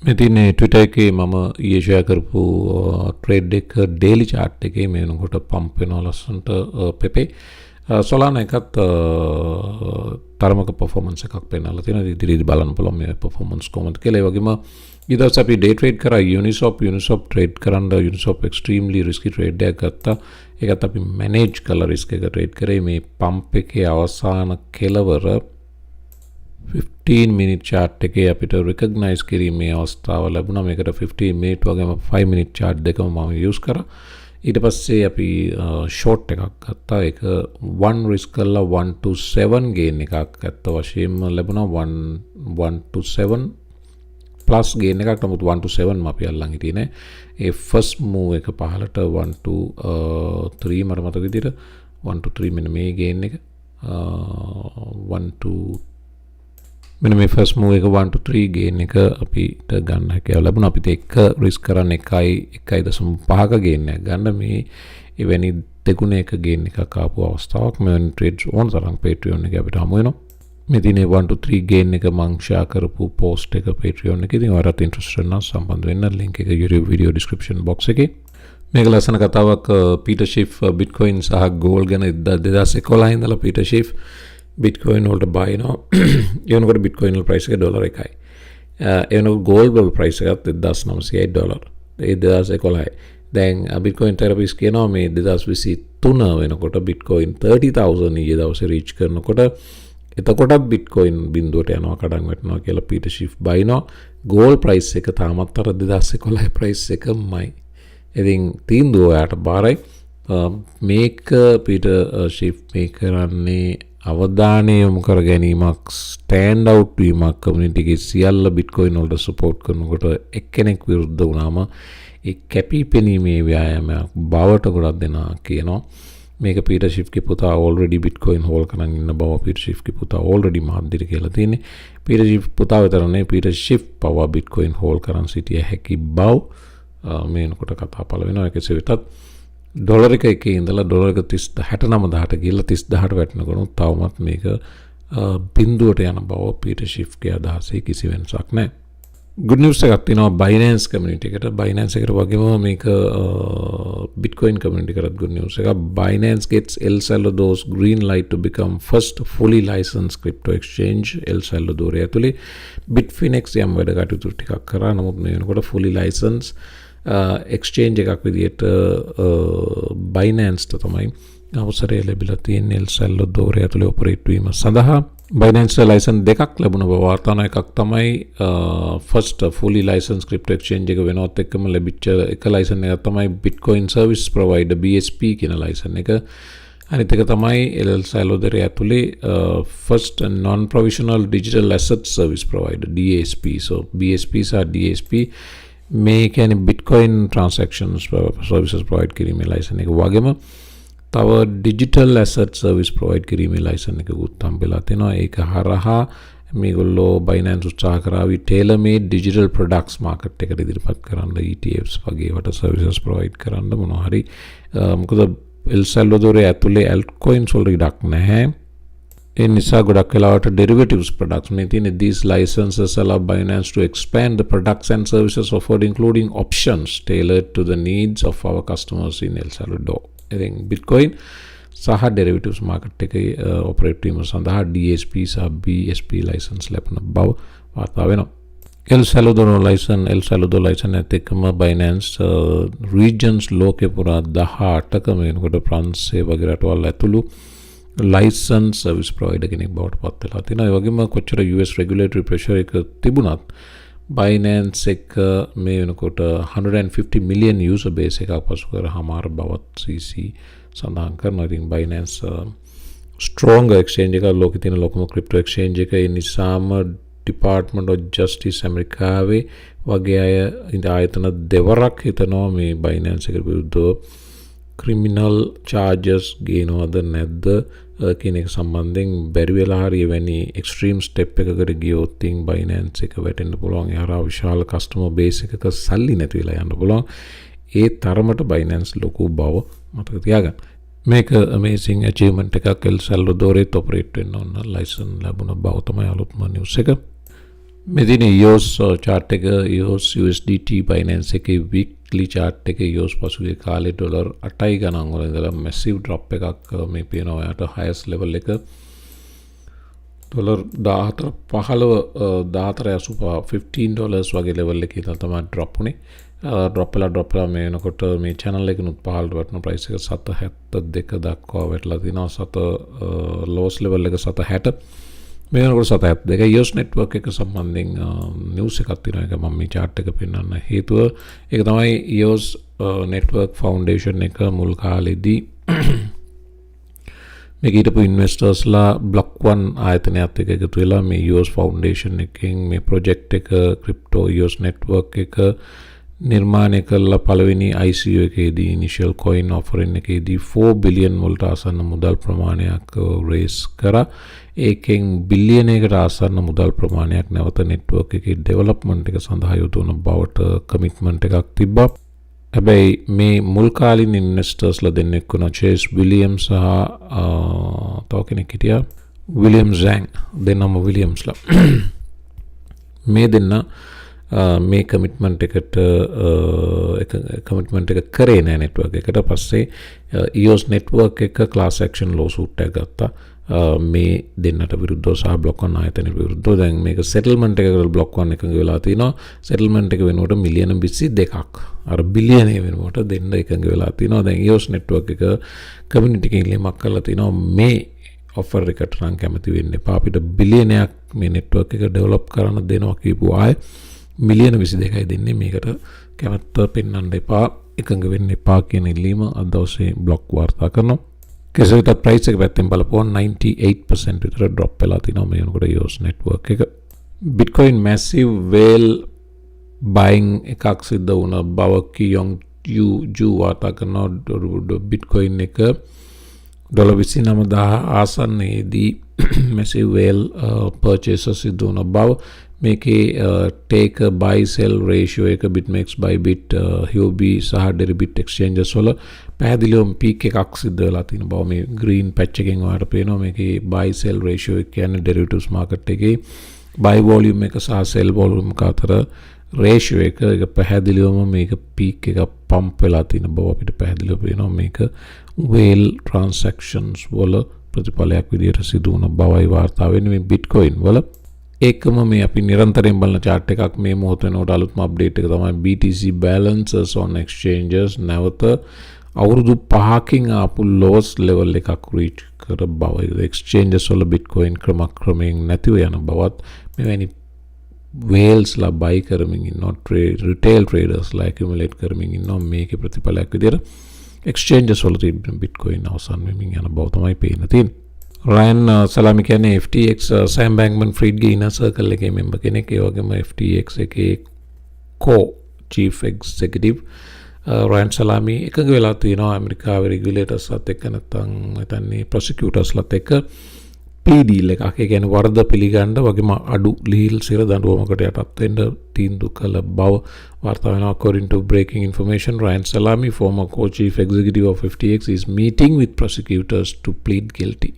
මේ තියෙන්නේ Twitter එකේ මම ඊයේ share කරපු trade එක daily chart එකේ මේ වෙනකොට pump වෙනවා ලස්සනට පෙපේ. Solana එකත් තරමක performance එකක් පෙන්නලා තියෙනවා. ඉදිරියේදී බලන්න පුළුවන් මේ performance කොහොමද කියලා. ඒ වගේම ඊදවස් අපි day trade කරා Uniswap trade කරන්න Uniswap extremely risky trade එකක් ගත්තා. ඒකත් අපි manage කළා risk එක trade කරේ මේ pump එකේ අවසාන කෙලවර 15 minute chart එකේ අපිට recognize කිරීමේ අවස්ථාව ලැබුණා. මේකට 15 minute වගේම 5 minute chart දෙකම මම use කරා. ඊට පස්සේ අපි short එකක් ගත්තා. ඒක 1 risk කරලා 1 to 7 gain එකක් අත්ත වශයෙන්ම ලැබුණා. 1 to 7 plus gain එකක්. නමුත් 1 to 7 අපි අල්ලන් හිටියේ නෑ. ඒ first move එක පහලට 1 to 3 මට මතක විදිහට 1 to 3 මෙන්න මේ gain එක 1 to මෙන්න මේ first move එක 1 to 3 gain එක අපිට ගන්න හැකියාව ලැබුණා. අපිට එක risk කරන්න 1.5ක gain එකක් ගන්න මේ එවැනි දෙගුණයක gain එකක් ආපු අවස්ථාවක් මෙවැනි trades ඕන තරම් Patreon එකේ අපිට හමු වෙනවා. මේ දිනේ 1 to 3 gain එක මං share කරපු post එක Patreon එකේ. ඉතින් ඔයාලට interested නම් සම්බන්ධ වෙන්න link එක YouTube video description box එකේ. මේක ලස්සන කතාවක් Peter Schiff Bitcoin සහ gold ගැන 2011 ඉඳලා Peter Schiff Bitcoin වලට buy වෙනවා. ඒ වෙනකොට Bitcoin වල price එක $1යි. ඒ වෙනකොට gold වල price එකත් $1908. ඒ 2011. දැන් Bitcoin therapist කියනවා මේ 2023 වෙනකොට Bitcoin 30,000 ඊයේ දවසේ reach කරනකොට එතකොටත් Bitcoin බිඳුවට යනවා කඩන් වැටෙනවා කියලා Peter Schiff බයිනවා. gold price එක තාමත් අර 2011 price එකමයි. ඉතින් තීන්දුව ඔයාට බාරයි. මේක Peter Schiff මේ කරන්නේ අවධානය යොමු කර ගැනීමක් ස්ටෑන්ඩ් අවුට් වීමක් කමියුනිටි එකේ සියල්ල Bitcoin වලට සපෝට් කරනකොට එක්කෙනෙක් විරුද්ධ වුණාම ඒ කැපිපෙනීමේ ව්‍යායාමයක් බවට ගොඩක් දෙනා කියනවා. මේක Peter Schiff ගේ පුතා already Bitcoin hold කරන් ඉන්න බව Peter Schiff ගේ පුතා already මාධ්‍යට කියලා තියෙන්නේ. Peter Schiff පුතා විතර නෙවෙයි Peter Schiff පවා Bitcoin hold කරන් සිටිය හැකි බව මේනකොට කතා පළ වෙනවා. ඒකසේ වෙතත් ඩොලර් එකේ ඉඳලා ඩොලර් එක 69000ට ගිහලා 30000ට වැටෙනකොට තවමත් මේක බිඳුවට යන බව Peter Schiff ගේ අදහසේ කිසි වෙනසක් නැහැ. good news එකක් තියෙනවා Binance community එකට. Binance එකට වගේම මේක Bitcoin community එකකට good news එකක්. Binance gets El Salvador's green light to become first fully licensed crypto exchange. El Salvador ඇතුලේ Bitfinex යම් වැඩ කටයුතු ටිකක් කරා. නමුත් මේ වෙනකොට fully licensed exchange එකක් විදිහට Binance ට තමයි අවසරය ලැබිලා තියෙන්නේ El Salvador ඇතුලේ ඔපරේට් වීම සඳහා. Binance license දෙකක් ලැබුණ බව වාර්තා කරන එකක් තමයි first fully licensed crypto exchange එක වෙනවත් එක්කම ලැබිච්ච එක license එකක් තමයි Bitcoin service provider BSP කියන license එක. අනිත් එක තමයි El Salvador ඇතුලේ first non provisional digital asset service provider DASP. So BSP සහ DASP මේ කියන්නේ Bitcoin transactions services provide කිරීමේ license එක වගේම තව digital asset service provide කිරීමේ license එකකුත් හම්බෙලා තියෙනවා. ඒක හරහා මේගොල්ලෝ Binance උත්සාහ කරાવી tailor made digital products market එකට ඉදිරිපත් කරන්න ETFs වගේ වට services provide කරන්න මොනවා හරි. මොකද El Salvador ඇතුලේ altcoins වල ඉඩක් නැහැ. ඒ නිසා ගොඩක් වෙලාවට derivatives products මේ තියෙන these licenses allow Binance to expand the products and services offered including options tailored to the needs of our customers in El Salvador. ඉතින් Bitcoin සහ derivatives market එකේ operate වීම සඳහා DSP සහ BSP license ලැබෙන බව වාර්තා වෙනවා. El Salvador license එක්කම Binance regions ලෝකේ පුරා 18ක වෙනකොට ප්‍රංශේ වගේ රටවල් ඇතුළු license service provider කෙනෙක් බවට පත් වෙලා තිනවා. ඒ වගේම කොච්චර US regulatory pressure එක තිබුණත් Binance එක මේ වෙනකොට 150 million user base එකක් පසු කරාමාර බවත් CC සඳහන් කරනවා. ඉතින් Binance strong exchange එකක් ලෝකේ තියෙන ලොකුම crypto exchange එක. ඒ නිසාම Department of Justice ඇමරිකාවේ වගේ අය ආයතන දෙවරක් හිතනවා මේ Binance එකට විරුද්ධව criminal charges ගේනවද නැද්ද කියන එක සම්බන්ධයෙන් බැරි වෙලා හරි එවැනි extreme step එකකට ගියොත් Binance එක වැටෙන්න පුළුවන්. ඒ හරහා විශාල customer base එකක සල්ලි නැති වෙලා යන්න පුළුවන්. ඒ තරමට Binance ලොකු බව මතක තියාගන්න. මේක amazing achievement එකක් El Salvador operate වෙන්න ඕන license ලැබුණ බව තමයි අලුත්ම news එක. මෙදින EOS chart එක EOS USDT Binance එකේ weekly chart එක EOS පසුගිය කාලේ ඩොලර් 8යි ගණන් වල ඉඳලා massive drop එකක් මේ පේනවා. ඔයාට highest level එක ඩොලර් 14.85 $15 වගේ level එකේ තමයි drop උනේ. drop වෙලා මේ වෙනකොට මේ channel එකනුත් පහළට වටන price එක 7.72 දක්වා වැටලා තිනවා. lowest level එක 7.60 මේ වෙනකොට 7.72. EOS network එක සම්බන්ධයෙන් news එකක් තියෙනවා. ඒක මම මේ chart එක පෙන්නන්න හේතුව ඒක තමයි EOS network foundation එක මුල් කාලෙදී මේක හිටපු ඉන්වෙස්ටර්ස්ලා බ්ලොක් 1 ආයතනයත් එක්ක එකතු වෙලා මේ EOS foundation එකෙන් මේ project එක crypto EOS network එක නිර්මාණය කළා. පළවෙනි ICO එකේදී initial coin offering එකේදී 4 billion වලට ආසන්න මුදල් ප්‍රමාණයක් raise කරා. ඒකෙන් බිලියනයකට ආසන්න මුදල් ප්‍රමාණයක් නැවත network එකේ development එක සඳහා යොදවන බවට commitment එකක් තිබ්බා. හැබැයි මේ මුල් කාලින ඉන්වෙස්ටර්ස්ලා දෙන්නෙක් වුණා චේස් විලියම්ස් සහ තව කෙනෙක් හිටියා විලියම් zhang දෙන්නම විලියම්ස්ලා. මේ දෙන්න මේ කමිට්මන්ට් එකට කමිට්මන්ට් එක කරේ නෑ network එකට. පස්සේ EOS network එක class action lawsuit එකක් ගත්තා මේ දෙන්නට විරුද්ධව සහ බ්ලොක් 1 ආයතනයට විරුද්ධව. දැන් මේක settlement එකකට බ්ලොක් 1 එකඟ වෙලා තිනවා. settlement එක වෙනුවට මිලියන 22ක් අර බිලියන වෙනුවට දෙන්න එකඟ වෙලා තිනවා. දැන් EOS network එක community එකකින් ලියමක් කරලා තිනවා මේ offer එකට නම් කැමති වෙන්න එපා. අපිට බිලියනයක් මේ network එක develop කරන්න දෙනවා කියපු අය මිලියන 22යි දෙන්නේ. මේකට කැමැත්ත පෙන්වන්න එපා, එකඟ වෙන්න එපා කියන ඉල්ලීම අද දවසේ බ්ලොක් වාර්තා කරනවා. කෙසේ වෙතත් price එක පැත්තෙන් බලපුවම 98% විතර drop වෙලා තිනවා මේ වෙනකොට EOS network එක. Bitcoin massive whale buying එකක් සිද්ධ වුණ බව කියොන් ජු වාර්තා කරනවා. Bitcoin එක ඩොලර් 29000 ආසන්නයේදී massive whale purchases සිද්ධ වුණ බව. මේකේ take buy sell ratio එක BitMEX ByBit HUB සහ Deribit exchanges වල පැහැදිලිවම peak එකක් සිද්ධ වෙලා තියෙන බව මේ green patch එකෙන් ඔයාලට පේනවා. මේකේ buy sell ratio එක කියන්නේ derivatives market එකේ buy volume එක සහ sell volume එක අතර ratio එක පැහැදිලිවම මේක peak එක pump වෙලා තියෙන බව අපිට පැහැදිලිව පේනවා. මේක whale transactions වල ප්‍රතිඵලයක් විදිහට සිදු වුණ බවයි වාර්තා වෙන්නේ මේ Bitcoin වල. ඒකම මේ අපි නිරන්තරයෙන් බලන chart එකක් මේ මොහොත වෙනකොට අලුත්ම update එක තමයි BTC balances on exchanges නැවත අවුරුදු 5කින් ආපු lowest level එකක් reach කර බව. exchanges වල Bitcoin ක්‍රමයෙන් නැතිව යන බවත් මෙවැනි whales ලා buy කරමින් ඉන්නවා. retail traders ලා accumulate කරමින් ඉන්නවා. මේකේ ප්‍රතිඵලයක් විදිහට exchanges වල තියෙන Bitcoin අවසන් වෙමින් යන බව තමයි පේන්න තියෙන්නේ. Ryan Salami කියන්නේ FTX Sam Bankman-Fried ගේ inner circle එකේ member කෙනෙක්. ඒ වගේම FTX එකේ co-chief executive Ryan Salami එකඟ වෙලා තියෙනවා ඇමරිකාවේ regulatorsලත් එක්ක නැත්නම් හිතන්නේ prosecutorsලත් එක්ක plea deal එකක්. ඒ කියන්නේ වරද පිළිගන්න වගේම අඩු ලිහිල් සිර දඬුවමකට යටත් වෙන්න තීන්දුව කළ බව වාර්තා වෙනවා. According to breaking information, Ryan Salami, former co-chief executive of FTX, is meeting with prosecutors to plead guilty.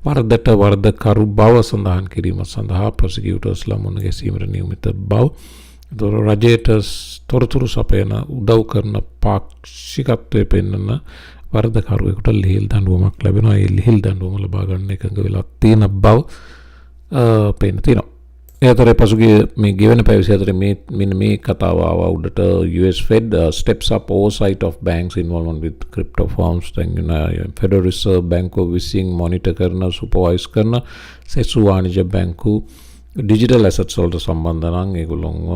වරදට වරදකරු බව සඳහන් කිරීම සඳහා ප්‍රොසිකියුටර්ස්ලා මුණ ගැසීමට නියමිත බව. රජයට තොරතුරු සපයන උදව් කරන පාක්ෂිකත්වයේ පෙන්වන වරදකරුවෙකුට ලිහිල් දඬුවමක් ලැබෙනවා. ඒ ලිහිල් දඬුවම ලබා ගන්න එකඟ වෙලා තියෙන බව පේන්න තියෙනවා. ඒ අතරේ පසුගිය මේ ගෙවන පැය 24 මෙන්න මේ කතාව ආවා උඩට. US Fed steps up oversight of banks involvement with crypto firms. දැන් Federal Reserve Bank විසින් මොනිටර් කරන සුපර්වයිස් කරන සෙසු වාණිජ්‍ය බැංකු digital assets වලට සම්බන්ධ නම් ඒගොල්ලොන්ව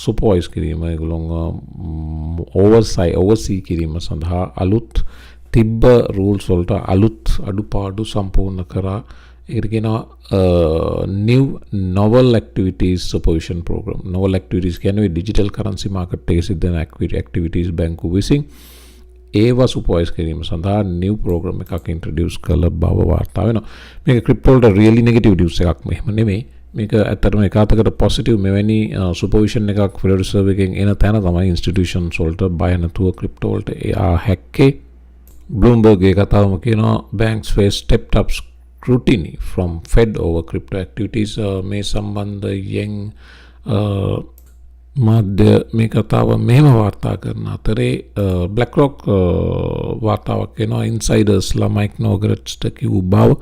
සුපර්වයිස් කිරීම, ඒගොල්ලොන්ව oversee කිරීම සඳහා අලුත් තිබ්බ rules වලට අලුත් අඩුපාඩු සම්පූර්ණ කරා. ඒකට කියනවා new novel activities supervision program. novel activities කියන්නේ digital currency market එකේ සිද්ධ වෙන activities බැංකු විසින් ඒවා සුපර්වයිස් කිරීම සඳහා new program එකක් introduce කළ බව වාර්තා වෙනවා. මේක crypto වලට really negative news එකක් මෙහෙම නෙමෙයි. මේක ඇත්තටම එකකට positive මෙවැනි supervision එකක් Federal Reserve එකෙන් එන තැන තමයි institutions වලට බය නැතුව crypto වලට හැක්කේ. Bloomberg එක කතාවම කියනවා banks face stepped up scrutiny from Fed over crypto activities. මේ සම්බන්ධයෙන් මාධ්‍ය මේ කතාව මෙහෙම වාර්තා කරන අතරේ BlackRock වාර්තාවක් එනවා ඉන්සයිඩර්ස්ලා මයික් නෝගරට්ස්ට කිව් බව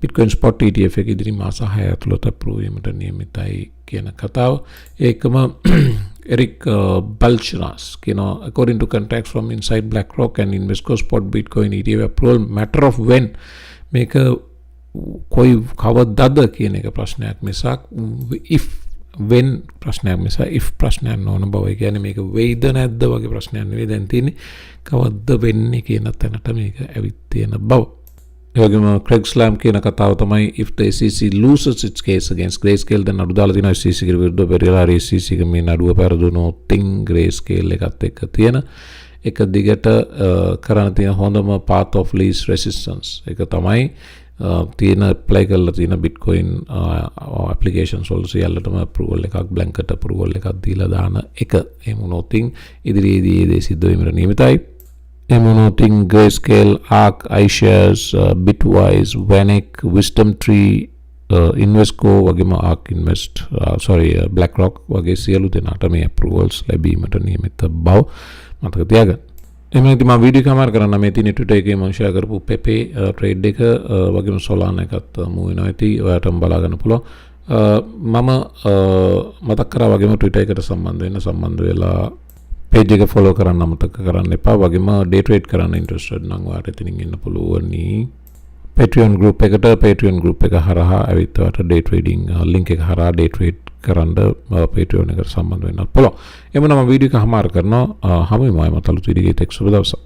Bitcoin spot ETF එක ඉදිරි මාස 6 ඇතුළත අප්‍රූව් වීමට නියමිතයි කියන කතාව. ඒකම Eric Balchunas කියනවා according to contacts from inside BlackRock and Invesco spot Bitcoin ETF approval matter of when මේක කොයි කවදාද කියන එක ප්‍රශ්නයක් මිසක් if when ප්‍රශ්නයක් මිසක් if ප්‍රශ්නයක් නොවන බව. ඒ කියන්නේ මේක වෙයිද නැද්ද වගේ ප්‍රශ්නයක් නෙවෙයි දැන් තියෙන්නේ කවද්ද වෙන්නේ කියන තැනට මේක ඇවිත් තියෙන බව. ඒගොම Craig Slam කියන කතාව තමයි if the SEC loses its case against Grayscale then අඩු දාලා තියෙනවා SEC ගේ විරුද්ධව පෙරලා SEC ගේ මේ නඩුව පෙරදුනොත් Grayscale එකත් එක්ක තියෙන එක දිගට කරන්න තියෙන හොඳම path of least resistance එක තමයි තියෙන apply කරලා තියෙන Bitcoin applications වල සියල්ලටම approval එකක් blanket approval එකක් දීලා දාන එක. එහෙම වුණොත් ඉදිරියේදී ඒ දේ සිද්ධ වෙන්න නියමිතයි. Emonoting, Grayscale, ARK, iShares, Bitwise, Vanek, Wisdom Tree, Invesco වගේම ARK Invest, BlackRock වගේ සියලු දෙනාට මේ approvals ලැබීමට නියමිත බව මතක තියාගන්න. එහෙනම් ඉතින් මම වීඩියෝ කමාර කරන්න මේ තියෙන Twitter එකේ මම share කරපු Pepe trade එක වගේම Solana එකත් move වෙනවා. ඉතින් ඔයාලටම බලා ගන්න පුළුවන්. මම මතක් කරා වගේම Twitter එකට සම්බන්ධ වෙලා page එක follow කරන්න අමතක කරන්න එපා. වගේම day trade කරන්න interested නම් ඔයාලට ඉතින් එන්න පුළුවනි Patreon group එකට. Patreon group එක හරහා ඇවිත් ඔයාලට day trading link එක හරහා day trade කරන්න Patreon එකට සම්බන්ධ වෙන්න පුළුවන්. එමුනම් මම වීඩියෝ එක හමාර කරනවා. හැමෝම මතලු වීඩියෝ එකක් සුබ දවසක්.